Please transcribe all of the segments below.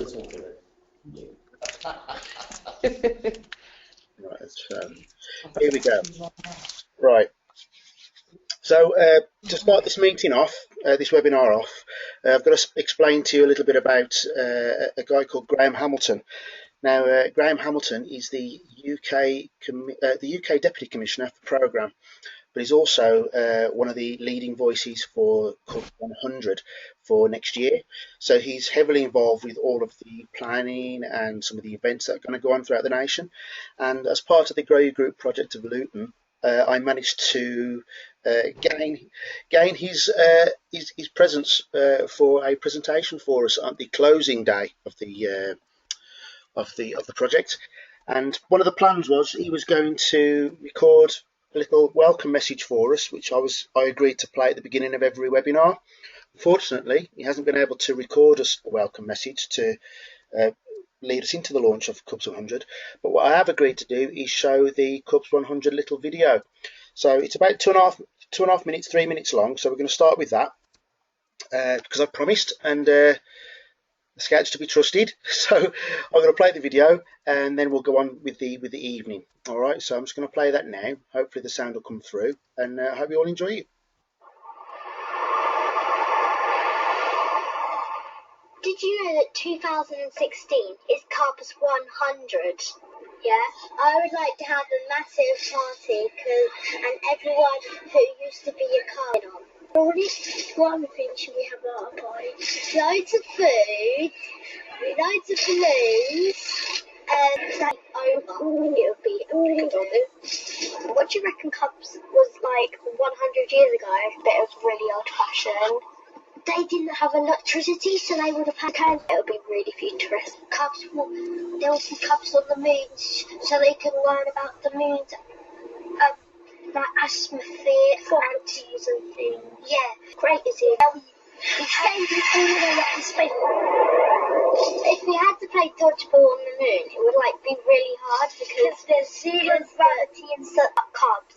to talk about it. Right, here we go. Right. So to start this meeting off, this webinar off, I've got to explain to you a little bit about a guy called Graham Hamilton. Now, Graham Hamilton is the UK Deputy Commissioner for the programme, but he's also one of the leading voices for CUB 100 for next year. So he's heavily involved with all of the planning and some of the events that are going to go on throughout the nation. And as part of the Grow Your Group project of Luton, I managed to gain his presence for a presentation for us on the closing day of the project. And one of the plans was he was going to record a little welcome message for us, which I agreed to play at the beginning of every webinar. Unfortunately, he hasn't been able to record us a welcome message to lead us into the launch of CUBS 100. But what I have agreed to do is show the CUBS 100 little video. So it's about two and a half minutes, 3 minutes long. So we're going to start with that because I promised, and the scouts to be trusted. So I'm going to play the video and then we'll go on with the evening. All right, so I'm just going to play that now. Hopefully the sound will come through, and I hope you all enjoy it. Did you know that 2016 is CUBS 100? Yeah, I would like to have a massive party and everyone who used to be a card on. Only one thing should we have at our party? Loads of food, loads of balloons, and like it'll be a What do you reckon CUBS was like 100 years ago? I bet it was really old-fashioned. They didn't have electricity, so they would have had candles. It would be really futuristic. There will be CUBS on the moon, so they can learn about the moon's like atmosphere, antis and things. Yeah, great, is it? If we had to play dodgeball on the moon, it would like be really hard because there's zero gravity in CUBS.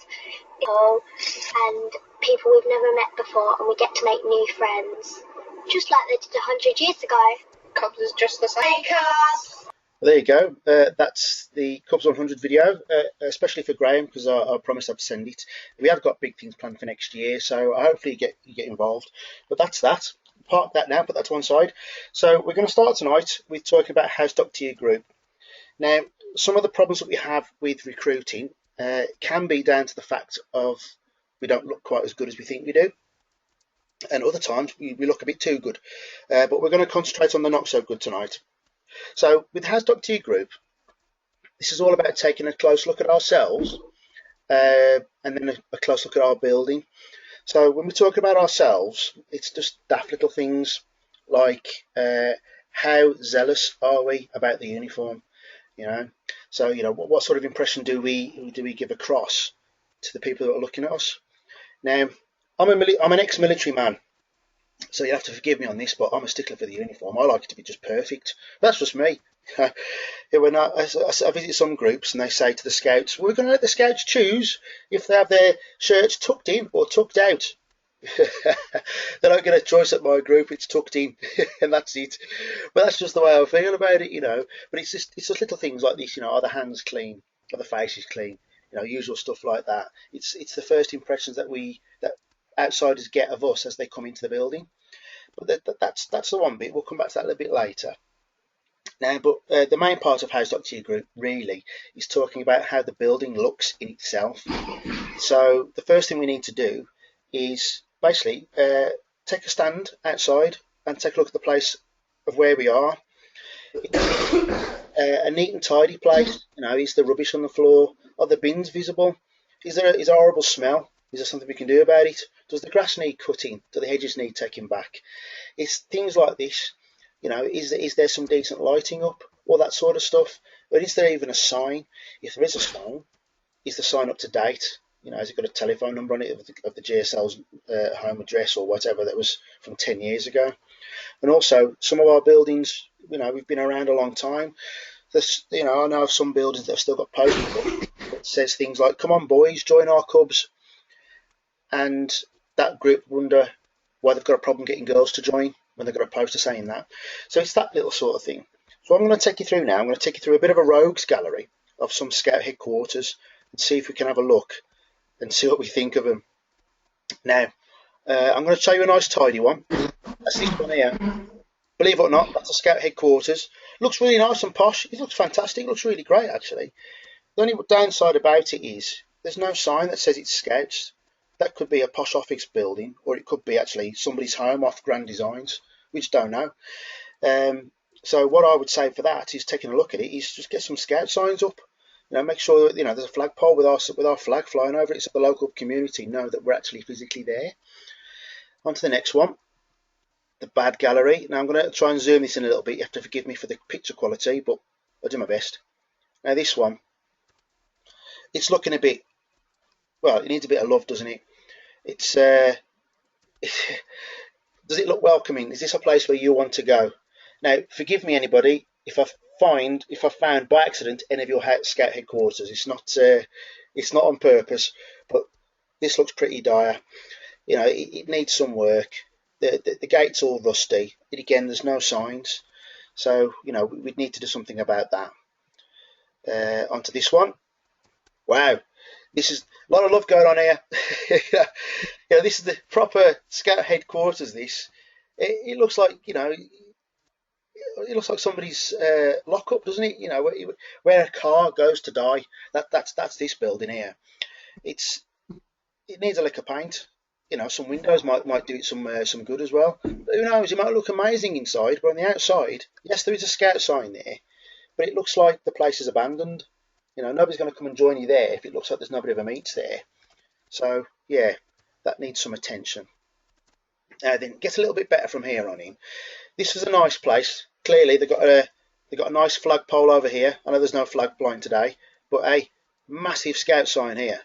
And people we've never met before, and we get to make new friends, just like they did 100 years ago. CUBS is just the same. Hey, CUBS! There you go. That's the CUBS 100 video, especially for Graham, because I promised I'd send it. We have got big things planned for next year, so hopefully you get involved. But that's that. Park that now, put that to one side. So we're going to start tonight with talking about how to talk to your group. Now, some of the problems that we have with recruiting can be down to the fact of we don't look quite as good as we think we do, and other times we look a bit too good. But we're going to concentrate on the not so good tonight. So with How to Talk to Your Group, this is all about taking a close look at ourselves and then a close look at our building. So when we talk about ourselves, it's just daft little things like how zealous are we about the uniform, you know? So, you know, what sort of impression do we give across to the people that are looking at us? Now, I'm an ex-military man, so you have to forgive me on this, but I'm a stickler for the uniform. I like it to be just perfect. That's just me. When I visit some groups and they say to the scouts, we're going to let the scouts choose if they have their shirts tucked in or tucked out. They don't get a choice at my group, it's tucked in and that's it. But that's just the way I feel about it, you know. But it's just little things like this, you know, are the hands clean, are the faces clean, you know, usual stuff like that. It's the first impressions that outsiders get of us as they come into the building. But that's the one bit. We'll come back to that a little bit later. Now, but the main part of How to Talk to Your Group really is talking about how the building looks in itself. So the first thing we need to do is basically take a stand outside and take a look at the place of where we are. A neat and tidy place. You know, is the rubbish on the floor? Are the bins visible? Is there a horrible smell? Is there something we can do about it? Does the grass need cutting? Do the hedges need taking back? It's things like this. You know, is there some decent lighting up? All that sort of stuff. Or is there even a sign? If there is a sign, is the sign up to date? You know, has it got a telephone number on it of the GSL's home address or whatever that was from 10 years ago? And also, some of our buildings, you know, we've been around a long time. You know, I know of some buildings that have still got posters that says things like, come on boys, join our CUBS. And that group wonder why they've got a problem getting girls to join when they've got a poster saying that. So it's that little sort of thing. So I'm going to take you through now. I'm going to take you through a bit of a rogues gallery of some Scout headquarters and see if we can have a look and see what we think of them. Now, I'm going to show you a nice tidy one. That's this one here. Believe it or not, that's a Scout headquarters. Looks really nice and posh. It looks fantastic. It looks really great, actually. The only downside about it is there's no sign that says it's Scouts. That could be a posh office building, or it could be actually somebody's home off Grand Designs. We just don't know. So what I would say for that is taking a look at it is just get some Scout signs up. Make sure that there's a flagpole with our flag flying over it, so the local community know that we're actually physically there. On to the next one, the bad gallery. Now I'm going to try and zoom this in a little bit. You have to forgive me for the picture quality, but I'll do my best. Now this one, it's looking a bit, well, it needs a bit of love, doesn't it? It's does it look welcoming? Is this a place where you want to go? Now, forgive me, anybody, if I found by accident any of your Scout headquarters. It's not on purpose, but this looks pretty dire. It needs some work. The gate's all rusty. And again, there's no signs, so we'd need to do something about that. Onto this one. Wow, this is a lot of love going on here. This is the proper Scout headquarters. It looks like it looks like somebody's lockup, doesn't it? Where a car goes to die. That's this building here. It needs a lick of paint. Some windows might do it some good as well. But who knows? It might look amazing inside, but on the outside, yes, there is a Scout sign there, but it looks like the place is abandoned. Nobody's going to come and join you there if it looks like there's nobody ever meets there. So yeah, that needs some attention. Then it gets a little bit better from here on in. This is a nice place. Clearly they've got a nice flagpole over here. I know there's no flag flying today, but a massive Scout sign here.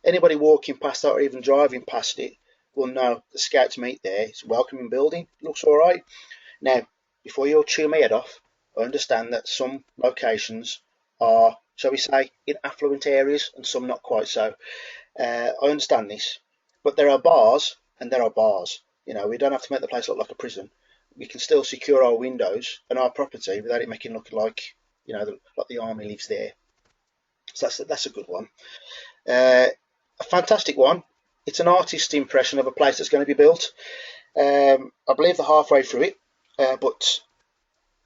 Anybody walking past that or even driving past it will know the Scouts meet there. It's a welcoming building. It looks all right. Now, before you all chew my head off, I understand that some locations are, shall we say, in affluent areas and some not quite so. I understand this, but there are bars and there are bars. We don't have to make the place look like a prison. We can still secure our windows and our property without it making it look like like the army lives there. So that's a good one. A fantastic one. It's an artist's impression of a place that's going to be built. I believe they're halfway through it, but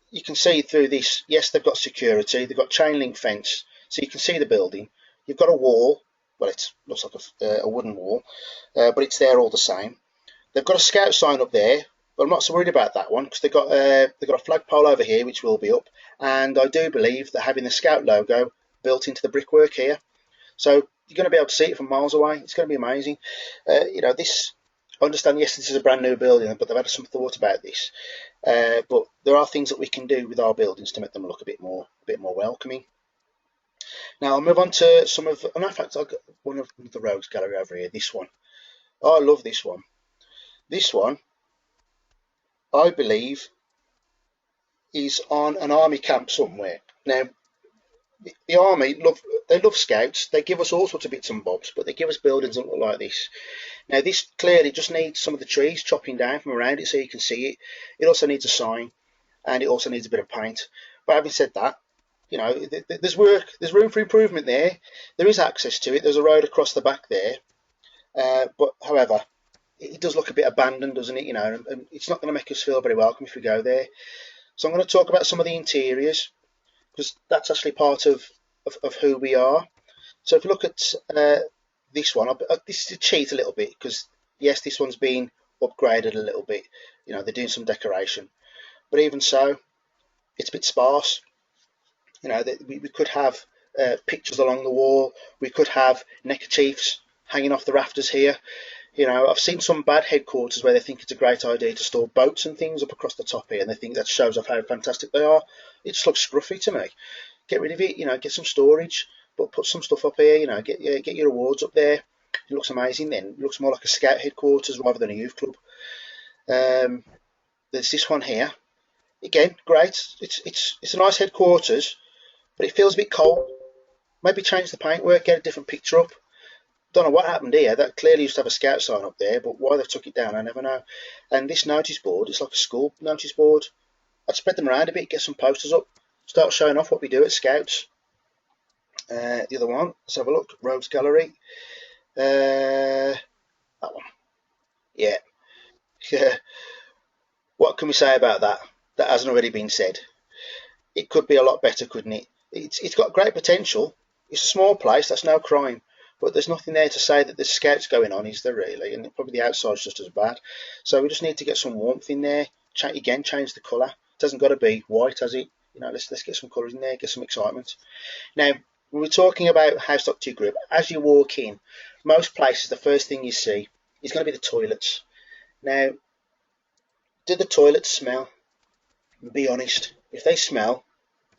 you can see through this. Yes, they've got security. They've got chain link fence, so you can see the building. You've got a wall. Well, it looks like a wooden wall, but it's there all the same. They've got a Scout sign up there, but I'm not so worried about that one because they've got a flagpole over here which will be up, and I do believe they're having the Scout logo built into the brickwork here, so you're going to be able to see it from miles away. It's going to be amazing. This. I understand. Yes, this is a brand new building, but they've had some thought about this. But there are things that we can do with our buildings to make them look a bit more welcoming. Now I'll move on to some of. And in fact, I've got one of the rogues gallery over here. This one. Oh, I love this one. This one, I believe, is on an army camp somewhere. Now, the army love Scouts. They give us all sorts of bits and bobs, but they give us buildings that look like this. Now, this clearly just needs some of the trees chopping down from around it so you can see it. It also needs a sign, and it also needs a bit of paint. But having said that, there's room for improvement there. There is access to it. There's a road across the back there. But however, it does look a bit abandoned, doesn't it? And it's not going to make us feel very welcome if we go there. So I'm going to talk about some of the interiors because that's actually part of who we are. So if you look at this one, this is a cheat a little bit because yes, this one's been upgraded a little bit. They're doing some decoration, but even so, it's a bit sparse. We could have pictures along the wall. We could have neckerchiefs hanging off the rafters here. I've seen some bad headquarters where they think it's a great idea to store boats and things up across the top here, and they think that shows off how fantastic they are. It just looks scruffy to me. Get rid of it, get some storage, but put some stuff up here, get your awards up there. It looks amazing then. It looks more like a Scout headquarters rather than a youth club. There's this one here. Again, great. It's a nice headquarters, but it feels a bit cold. Maybe change the paintwork, get a different picture up. Don't know what happened here. That clearly used to have a Scout sign up there, but why they took it down, I never know. And this notice board, it's like a school notice board. I'd spread them around a bit, get some posters up. start showing off what we do at Scouts. The other one, let's have a look. Rogues Gallery. That one. Yeah. What can we say about that? That hasn't already been said. It could be a lot better, couldn't it? It's got great potential. It's a small place, that's no crime. But there's nothing there to say that there's Scouts going on, is there really? And probably the outside's just as bad. So we just need to get some warmth in there. Again, change the colour. It hasn't got to be white, has it? Let's get some colours in there, get some excitement. Now, when we're talking about House Doctor Group, as you walk in, most places the first thing you see is going to be the toilets. Now, do the toilets smell? Be honest. If they smell,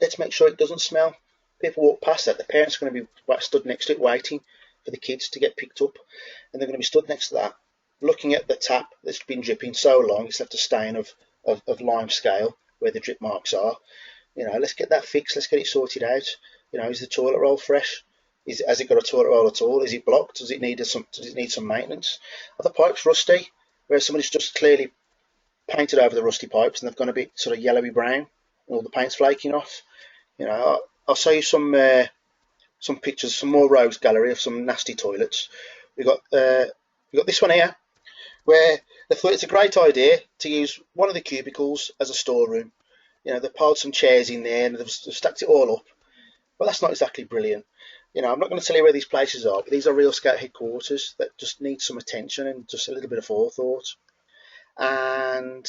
let's make sure it doesn't smell. People walk past that, the parents are going to be stood next to it waiting for the kids to get picked up, and they're going to be stood next to that, looking at the tap that's been dripping so long it's left a stain of lime scale where the drip marks are. Let's get that fixed, let's get it sorted out. Is the toilet roll fresh? Has it got a toilet roll at all? Is it blocked? Does it need some maintenance? Are the pipes rusty, where somebody's just clearly painted over the rusty pipes and they've gone a bit sort of yellowy brown and all the paint's flaking off? I'll show you some pictures, some more rogues gallery of some nasty toilets. We got this one here, where they thought it's a great idea to use one of the cubicles as a storeroom. They've piled some chairs in there and they've stacked it all up. But that's not exactly brilliant. I'm not going to tell you where these places are, but these are real Scout headquarters that just need some attention and just a little bit of forethought. And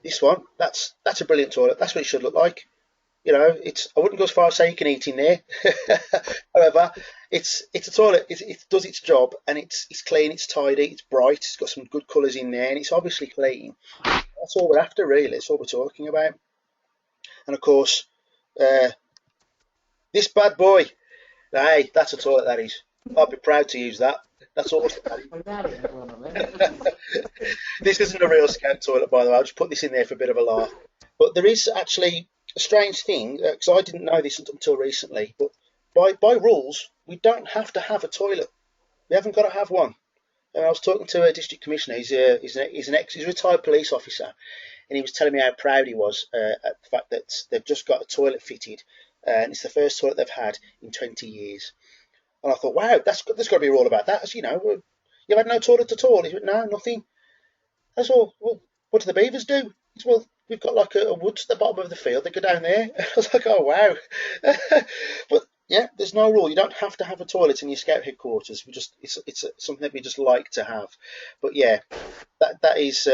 this one, that's a brilliant toilet. That's what it should look like. I wouldn't go as far as saying you can eat in there. However, it's a toilet. It does its job, and it's clean, it's tidy, it's bright, it's got some good colours in there, and it's obviously clean. That's all we're after, really. That's all we're talking about. And of course, this bad boy. Hey, that's a toilet, that is. I'd be proud to use that. That's awesome. This isn't a real Scout toilet, by the way. I'll just put this in there for a bit of a laugh. But there is actually a strange thing, because I didn't know this until recently, but by rules, we don't have to have a toilet. We haven't got to have one. And I was talking to a district commissioner. He's a retired police officer, and he was telling me how proud he was at the fact that they've just got a toilet fitted, and it's the first toilet they've had in 20 years. And I thought, wow, there's got to be a rule about that. As you've had no toilet at all. He went, no, nothing. That's all. Well, what do the beavers do? It's, well, we've got like a woods at the bottom of the field. They go down there. I was like, oh wow. But yeah, there's no rule. You don't have to have a toilet in your Scout headquarters. It's something that we just like to have. But yeah, that is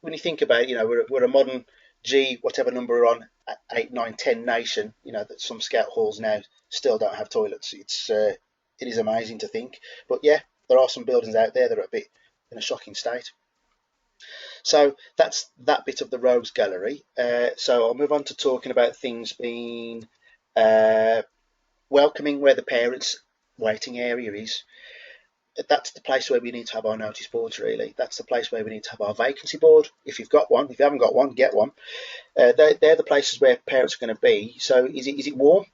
when you think about it, we're a modern G whatever number we're on, 8, 9, 10 nation. That some Scout halls now still don't have toilets. It is amazing to think. But yeah, there are some buildings out there that are a bit in a shocking state. So that's that bit of the Rogues Gallery. So I'll move on to talking about things being welcoming, where the parents' waiting area is. That's the place where we need to have our notice boards, really. That's the place where we need to have our vacancy board. If you've got one, if you haven't got one, get one. They're the places where parents are going to be. So is it warm?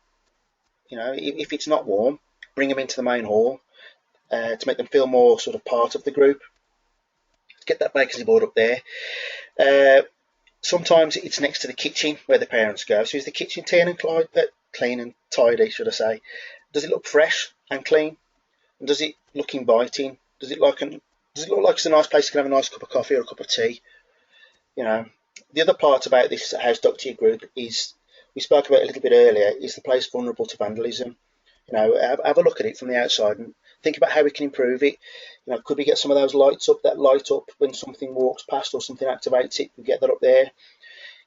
If it's not warm, bring them into the main hall to make them feel more sort of part of the group. Get that vacancy board up there. Sometimes it's next to the kitchen where the parents go. So is the kitchen clean and tidy, should I say? Does it look fresh and clean? And does it look inviting? Does it look like it's a nice place to have a nice cup of coffee or a cup of tea? The other part about this House Doctor group is, we spoke about it a little bit earlier, is the place vulnerable to vandalism. Have a look at it from the outside and think about how we can improve it. Could we get some of those lights up that light up when something walks past or something activates it? We get that up there.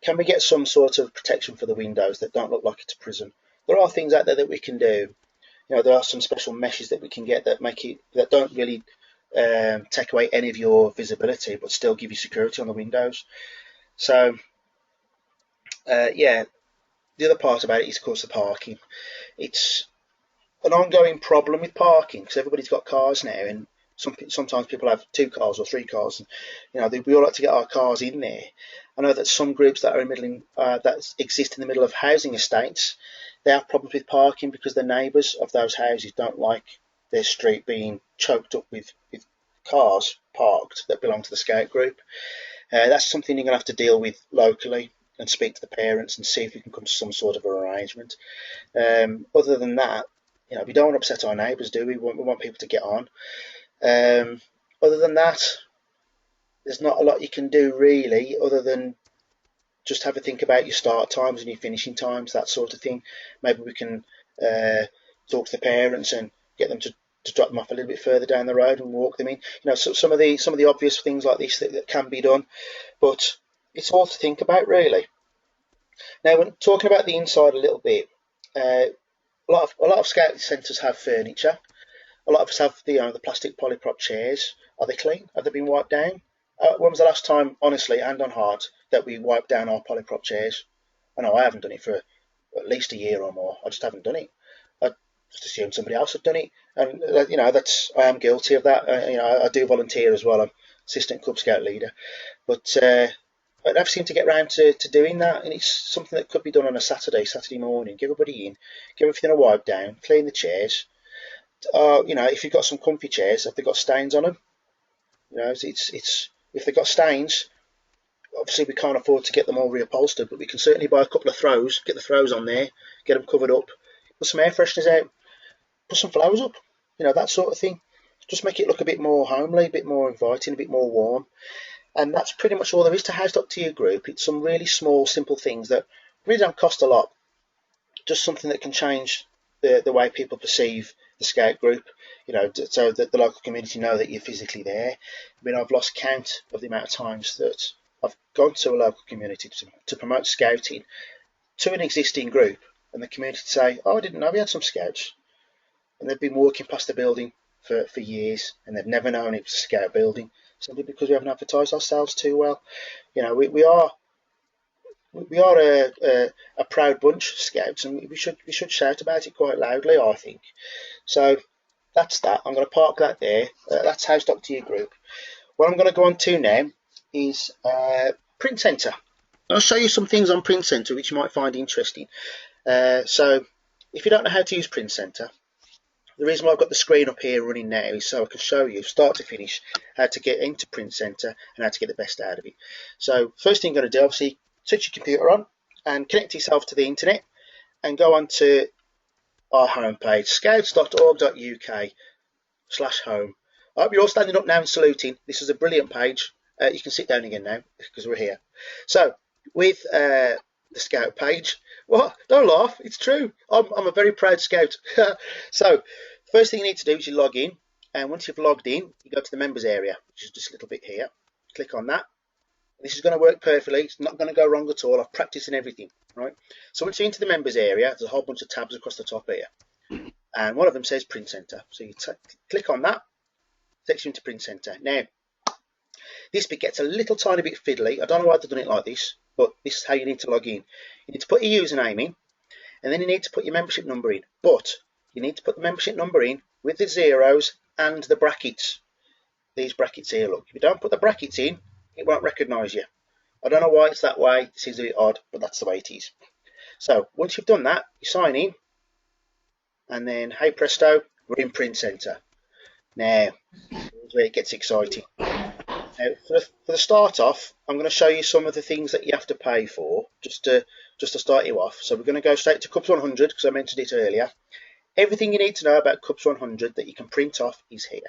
Can we get some sort of protection for the windows that don't look like it's a prison? There are things out there that we can do. There are some special meshes that we can get that don't really take away any of your visibility, but still give you security on the windows. So, yeah, the other part about it is, of course, the parking. It's an ongoing problem with parking because everybody's got cars now, and sometimes people have 2 cars or 3 cars, and we all like to get our cars in there. I know that some groups that are that exist in the middle of housing estates, they have problems with parking because the neighbours of those houses don't like their street being choked up with cars parked that belong to the Scout group. That's something you're going to have to deal with locally. and speak to the parents and see if we can come to some sort of an arrangement. Other than that, we don't want to upset our neighbours, do we? We want people to get on. Other than that, there's not a lot you can do really, other than just have a think about your start times and your finishing times, that sort of thing. Maybe we can talk to the parents and get them to drop them off a little bit further down the road and walk them in. So some of the obvious things like this that can be done, but it's all to think about really. Now, when talking about the inside a little bit, a lot of scout centres have furniture. A lot of us have the plastic polyprop chairs. Are they clean? Have they been wiped down? When was the last time, honestly, hand on heart, that we wiped down our polyprop chairs? I know I haven't done it for at least a year or more. I just haven't done it. I just assumed somebody else had done it, and I am guilty of that. I do volunteer as well. I'm assistant Cub Scout leader, but I never seem to get round to doing that, and it's something that could be done on a Saturday morning. Get everybody in, get everything a wipe down, clean the chairs. If you've got some comfy chairs, have they got stains on them? It's if they've got stains, obviously we can't afford to get them all reupholstered, but we can certainly buy a couple of throws, get the throws on there, get them covered up, put some air fresheners out, put some flowers up, that sort of thing. Just make it look a bit more homely, a bit more inviting, a bit more warm. And that's pretty much all there is to House Doctor You Group. It's some really small, simple things that really don't cost a lot. Just something that can change the way people perceive the Scout group, so that the local community know that you're physically there. I mean, I've lost count of the amount of times that I've gone to a local community to promote scouting to an existing group, and the community say, "Oh, I didn't know we had some scouts," and they've been walking past the building for years, and they've never known it was a Scout building, simply because we haven't advertised ourselves too well. We are a proud bunch, Scouts, and we should shout about it quite loudly, I think. So that's that. I'm going to park that there. That's House Doctor You Group. What I'm going to go on to now is Printcenter. I'll show you some things on Printcenter which you might find interesting. So if you don't know how to use Printcenter, the reason why I've got the screen up here running now is so I can show you, start to finish, how to get into Printcenter and how to get the best out of it. So first thing you're going to do, obviously, switch your computer on and connect yourself to the internet and go on to our homepage, scouts.org.uk/home. I hope you're all standing up now and saluting. This is a brilliant page. You can sit down again now because we're here. So with the Scout page, what? Don't laugh, it's true. I'm a very proud Scout. So first thing you need to do is you log in, and once you've logged in, you go to the members area, which is just a little bit here. Click on that. This is going to work perfectly. It's not going to go wrong at all. I've practiced in everything, right? So once you're into the members area, there's a whole bunch of tabs across the top here, and one of them says Printcenter. So you click on that, takes you into Printcenter. Now, this bit gets a little tiny bit fiddly. I don't know why they've done it like this, but this is how you need to log in. You need to put your username in, and then you need to put your membership number in. But you need to put the membership number in with the zeros and the brackets. These brackets here, look. If you don't put the brackets in, it won't recognise you. I don't know why it's that way. It seems a bit odd, but that's the way it is. So once you've done that, you sign in, and then, hey presto, we're in Printcenter. Now, here's where it gets exciting. Now, for the start off, I'm going to show you some of the things that you have to pay for, just to start you off. So we're going to go straight to Cubs 100 because I mentioned it earlier. Everything you need to know about Cubs 100 that you can print off is here.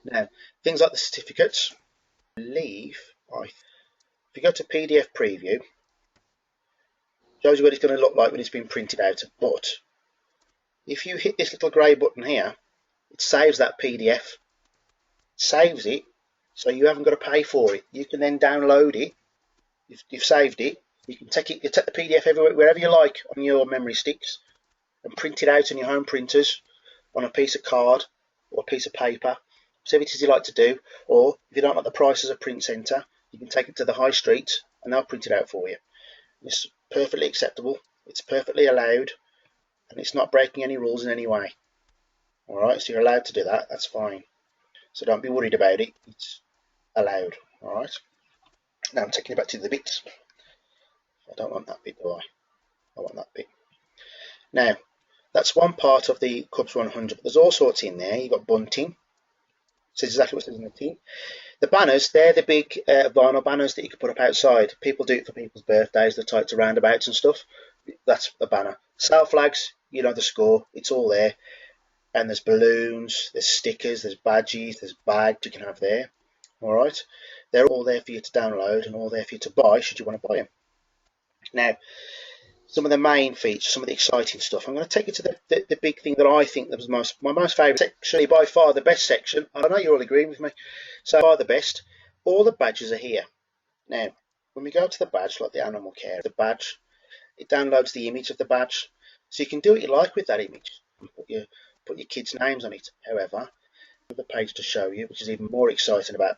Now, things like the certificates. I believe, if you go to PDF preview, shows you what it's going to look like when it's been printed out. But if you hit this little grey button here, it saves that PDF, saves it, so you haven't got to pay for it. You can then download it. You've saved it. You can take it. You take the PDF everywhere, wherever you like on your memory sticks, and print it out on your home printers on a piece of card or a piece of paper. Whatever it is you like to do, or if you don't like the prices of Printcenter, you can take it to the high street and they'll print it out for you. It's perfectly acceptable, it's perfectly allowed, and it's not breaking any rules in any way. Alright, so you're allowed to do that, that's fine. So don't be worried about it, it's allowed. Alright, now I'm taking you back to the bits. I don't want that bit, do I? I want that bit. Now, that's one part of the Cubs 100, but there's all sorts in there. You've got bunting. says exactly what it says on the tin. The banners, they're the big vinyl banners that you can put up outside. People do it for people's birthdays, they're tied to roundabouts and stuff. That's a banner. Sale flags, you know the score, it's all there. And there's balloons, there's stickers, there's badges, there's bags you can have there. All right, they're all there for you to download and all there for you to buy should you want to buy them. Now, some of the main features, some of the exciting stuff. I'm going to take you to the big thing that I think that was my most favourite section, by far the best section. I know you're all agreeing with me. So far the best. All the badges are here. Now, when we go to the badge, like the animal care, the badge, it downloads the image of the badge. So you can do what you like with that image. Put your kids' names on it. However, the page to show you, which is even more exciting about.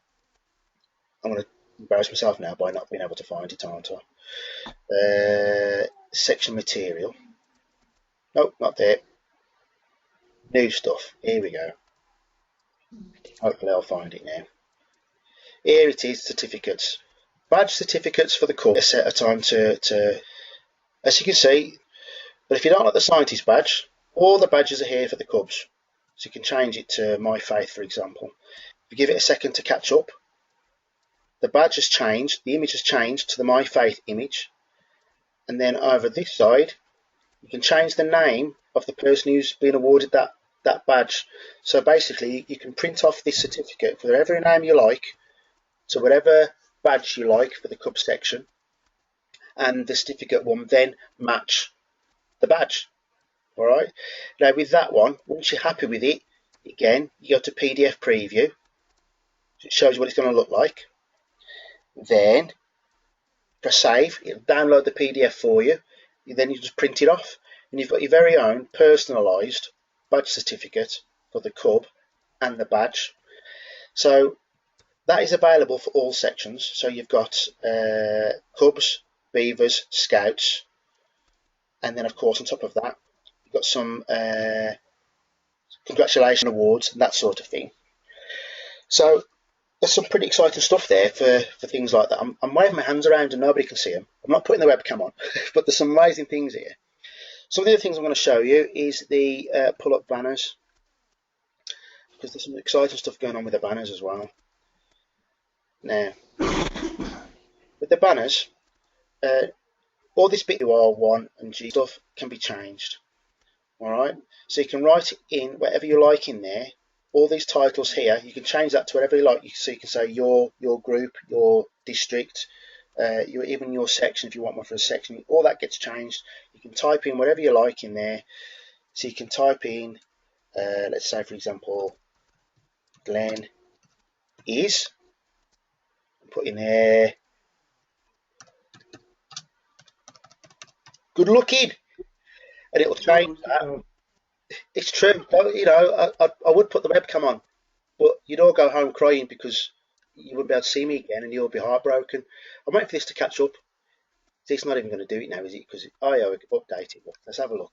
I'm going to embarrass myself now by not being able to find it, aren't I? Section material. Nope, not there. New stuff. Here we go. Hopefully I'll find it now. Here it is, certificates. Badge certificates for the course set a time to, as you can see, but if you don't like the scientist badge, all the badges are here for the Cubs. So you can change it to My Faith, for example. If you give it a second to catch up, the badge has changed, the image has changed to the My Faith image. And then over this side, you can change the name of the person who's been awarded that badge. So basically, you can print off this certificate for whatever name you like, to whatever badge you like for the Cubs section, and the certificate will then match the badge. All right. Now with that one, once you're happy with it, again, you go to PDF preview. It shows you what it's going to look like. Then press save. It'll download the PDF for you. Then you just print it off, and you've got your very own personalised badge certificate for the Cub and the badge. So that is available for all sections. So you've got Cubs, Beavers, Scouts, and then of course on top of that you've got some congratulation awards and that sort of thing. So there's some pretty exciting stuff there for things like that. I'm waving my hands around and nobody can see them. I'm not putting the webcam on, but there's some amazing things here. Some of the other things I'm going to show you is the pull-up banners, because there's some exciting stuff going on with the banners as well. Now, with the banners, all this bit UR1 and G stuff can be changed. All right, so you can write in whatever you like in there. All these titles here, you can change that to whatever you like. So you can say your group, your district, even your section if you want one for a section. All that gets changed. You can type in whatever you like in there. So you can type in, let's say for example, Glenn is, put in there, good looking, and it'll change that. It's true. You know, I would put the webcam on, but you'd all go home crying because you wouldn't be able to see me again and you'll be heartbroken. I'm waiting for this to catch up. It's not even going to do it now, is it? Because update it. Let's have a look.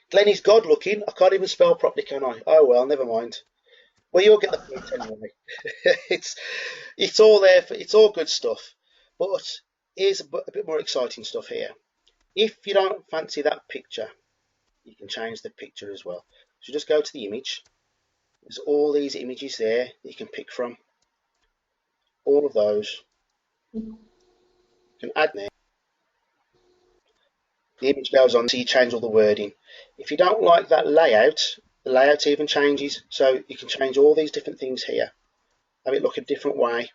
Glenn is God looking. I can't even spell properly, can I? Oh well, never mind. Well, you'll get the point anyway. it's all there. It's all good stuff. But here's a bit more exciting stuff here. If you don't fancy that picture, you can change the picture as well. So just go to the image. There's all these images there that you can pick from. All of those. You can add there. The image goes on, so you change all the wording. If you don't like that layout, the layout even changes. So you can change all these different things here. Have it look a different way.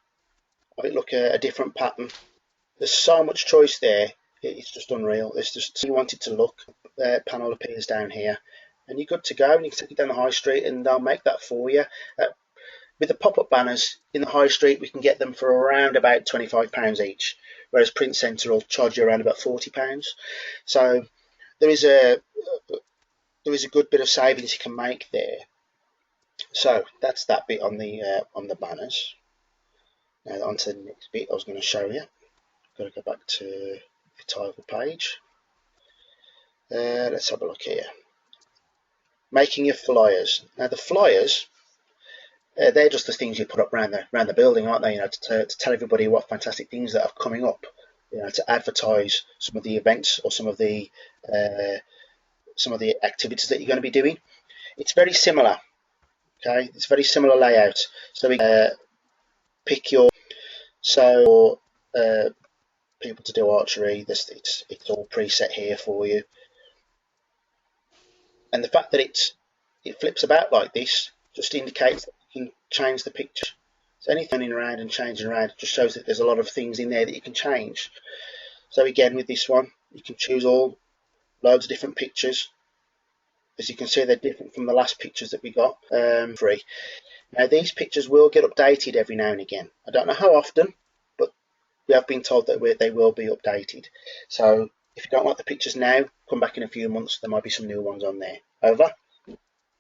Have it look a different pattern. There's so much choice there. It's just unreal. It's just, you want it to look. Panel appears down here, and you're good to go. And you can take it down the high street, and they'll make that for you. With the pop-up banners in the high street, we can get them for around about £25 each, whereas Printcenter will charge you around about £40. So there is a good bit of savings you can make there. So that's that bit on the banners. Now on to the next bit I was going to show you. Got to go back to the title page. Let's have a look here. Making your flyers. Now the flyers, they're just the things you put up around the building, aren't they? You know, to tell everybody what fantastic things that are coming up. You know, to advertise some of the events or some of the activities that you're going to be doing. It's very similar Okay, it's a very similar layout. So we pick your people to do archery. It's all preset here for you, and the fact that it flips about like this just indicates that you can change the picture. So anything turning around and changing around just shows that there's a lot of things in there that you can change. So again, with this one, you can choose loads of different pictures. As you can see, they're different from the last pictures that we got free. Now these pictures will get updated every now and again. I don't know how often, but we have been told that they will be updated. So if you don't like the pictures now, come back in a few months, there might be some new ones on there. Over?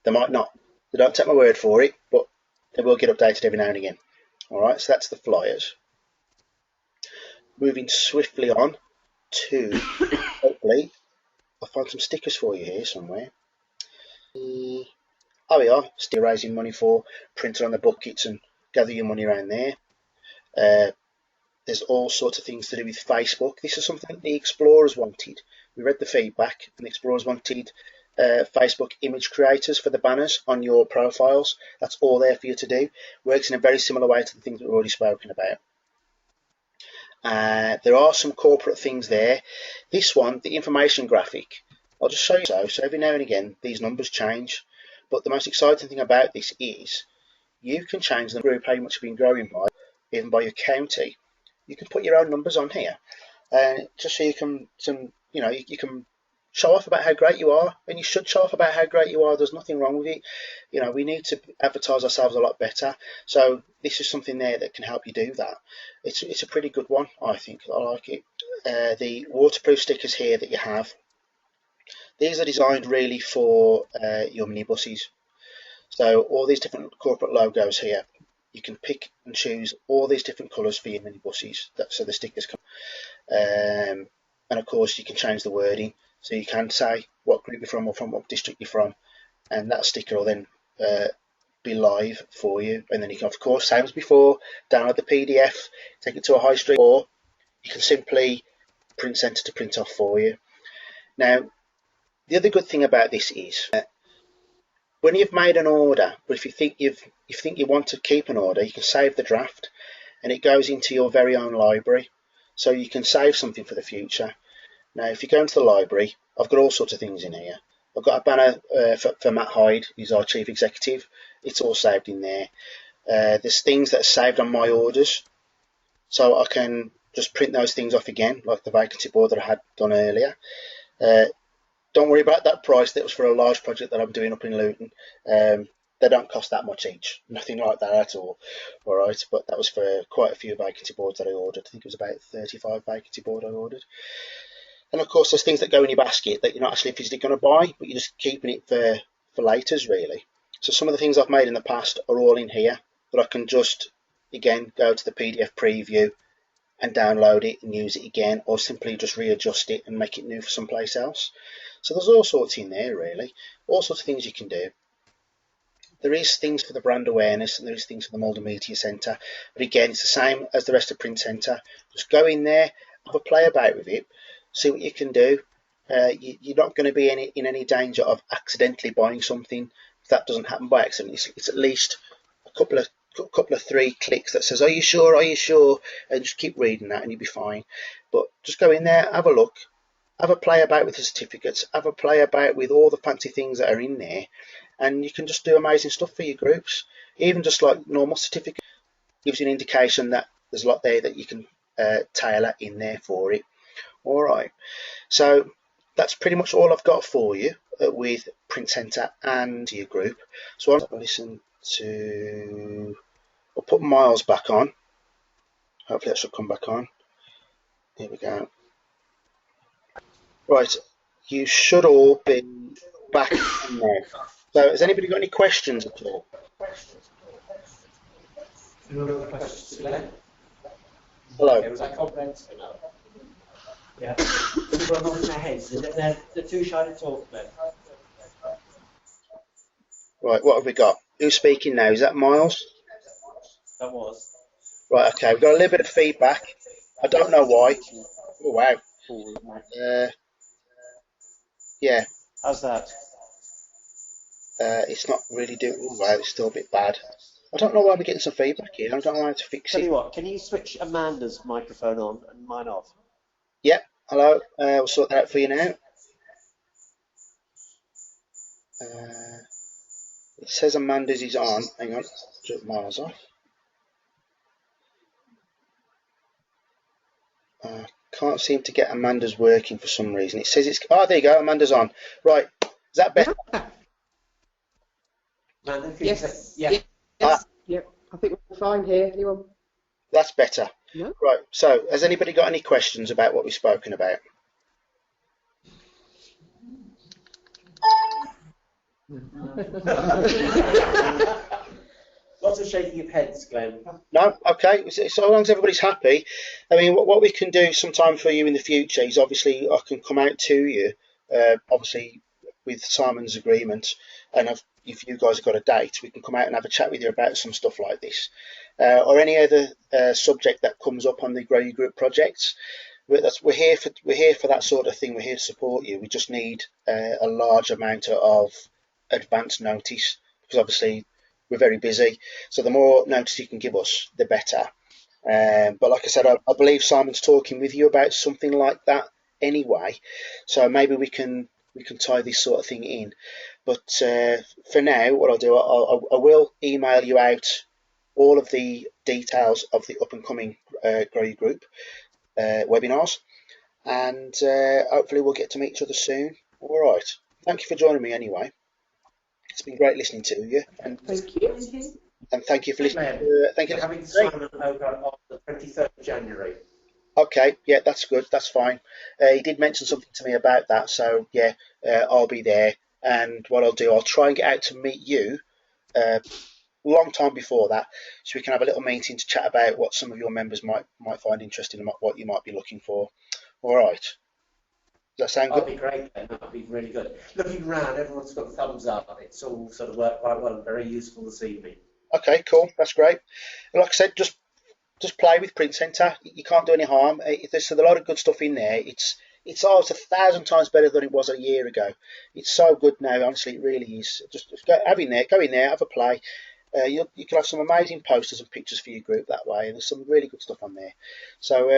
They might not. They don't take my word for it, but they will get updated every now and again. Alright, so that's the flyers. Moving swiftly on to, hopefully, I'll find some stickers for you here somewhere. Oh, we are still raising money for Printer on the Buckets and gather your money around there. There's all sorts of things to do with Facebook. This is something the Explorers wanted. We read the feedback, and the Explorers wanted Facebook image creators for the banners on your profiles. That's all there for you to do. Works in a very similar way to the things that we've already spoken about. There are some corporate things there. This one, the information graphic, I'll just show you. So every now and again, these numbers change. But the most exciting thing about this is you can change the group, how much you've been growing by, even by your county. You can put your own numbers on here, just so you can, you can show off about how great you are, and you should show off about how great you are. There's nothing wrong with it. We need to advertise ourselves a lot better. So this is something there that can help you do that. It's a pretty good one, I think. I like it. The waterproof stickers here that you have, these are designed really for your minibuses. So all these different corporate logos here, you can pick and choose all these different colours for your minibuses. So the stickers come. And of course you can change the wording. So you can say what group you're from or from what district you're from, and that sticker will then be live for you. And then you can, of course, same as before, download the PDF, take it to a high street, or you can simply Printcenter to print off for you. Now, the other good thing about this is when you've made an order, but if you think you want to keep an order, you can save the draft, and it goes into your very own library, so you can save something for the future. Now, if you go into the library, I've got all sorts of things in here. I've got a banner for Matt Hyde, who's our chief executive. It's all saved in there. There's things that are saved on my orders, so I can just print those things off again, like the vacancy board that I had done earlier. Don't worry about that price. That was for a large project that I'm doing up in Luton. They don't cost that much each, nothing like that at all. All right, but that was for quite a few vacancy boards that I ordered. I think it was about 35 vacancy board I ordered. And of course, there's things that go in your basket that you're not actually physically going to buy, but you're just keeping it for laters, really. So some of the things I've made in the past are all in here, but I can just, again, go to the PDF preview and download it and use it again, or simply just readjust it and make it new for someplace else. So there's all sorts in there, really. All sorts of things you can do. There is things for the brand awareness, and there is things for the Multimedia Centre. But again, it's the same as the rest of Printcenter. Just go in there, have a play about with it, see what you can do. You're not going to be in any danger of accidentally buying something. If that doesn't happen by accident, it's at least a couple of 3 clicks that says, "Are you sure? Are you sure?" And just keep reading that, and you'll be fine. But just go in there, have a look, have a play about with the certificates, have a play about with all the fancy things that are in there, and you can just do amazing stuff for your groups. Even just like normal certificate gives you an indication that there's a lot there that you can tailor in there for it. All right, so that's pretty much all I've got for you with Printcenter and your group. So I'll listen to, I'll put Miles back on. Hopefully that should come back on. Here we go. Right, you should all be back on there. So has anybody got any questions at all? No questions today. Hello. Was that comprehensive enough? Yeah. We've got nothing in our heads. The two shiny talk then. Right, what have we got? Who's speaking now? Is that Miles? That was. Right, okay, we've got a little bit of feedback. I don't know why. Oh, wow. Yeah. How's that? It's not really doing. Oh, wow, it's still a bit bad. I don't know why we're getting some feedback here. I don't know how to fix Tell it. you what, can you switch Amanda's microphone on and mine off? Yep. Hello. We'll sort that out for you now. It says Amanda's is on. Hang on. Took miles off. Can't seem to get Amanda's working for some reason. It says it's. Oh, there you go. Amanda's on. Right. Is that better? Amanda, can Yes. you say, yeah. Yes. Yep. I think we're fine here. Anyone? That's better. No. Right. So, has anybody got any questions about what we've spoken about? Lots of shaking of heads, Glenn. No? Okay. So long as everybody's happy. I mean, what we can do sometime for you in the future is obviously I can come out to you, obviously with Simon's agreement, and if you guys have got a date, we can come out and have a chat with you about some stuff like this, or any other subject that comes up on the Grow Your Group projects. We're here for that sort of thing. We're here to support you. We just need a large amount of advance notice because obviously we're very busy. So the more notice you can give us, the better. But like I said, I believe Simon's talking with you about something like that anyway. So maybe we can tie this sort of thing in. But for now, what I'll do, I will email you out all of the details of the up and coming Grow Your Group webinars, and hopefully we'll get to meet each other soon. All right. Thank you for joining me anyway. It's been great listening to you, and Thank you. thank you for listening. Thank you. We're having Simon over on the 23rd of January. Okay, yeah, that's good. That's fine. He did mention something to me about that, so yeah, I'll be there. And what I'll do, I'll try and get out to meet you a long time before that, so we can have a little meeting to chat about what some of your members might find interesting and what you might be looking for. All right. Does that sound good? That'd be great, then. That'd be really good. Looking around, everyone's got thumbs up. It's all sort of worked quite well and very useful this evening. Okay, cool. That's great. And like I said, just play with Printcenter. You can't do any harm. There's a lot of good stuff in there. It's 1,000 times better than it was a year ago. It's so good now. Honestly, it really is. Just go in there, have a play. You can have some amazing posters and pictures for your group that way, and there's some really good stuff on there. So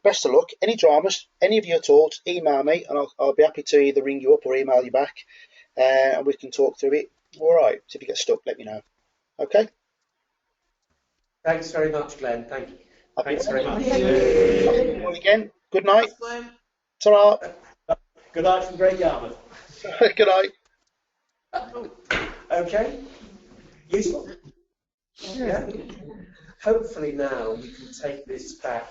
best of luck. Any dramas, any of you at all, just email me, and I'll be happy to either ring you up or email you back, and we can talk through it. All right. So if you get stuck, let me know. Okay. Thanks very much, Glenn. Thank you. Thanks very much. Again. Good night. Ta-ra. Good night from Great Yarmouth. Good night. Okay. Useful. Yeah. Hopefully now we can take this back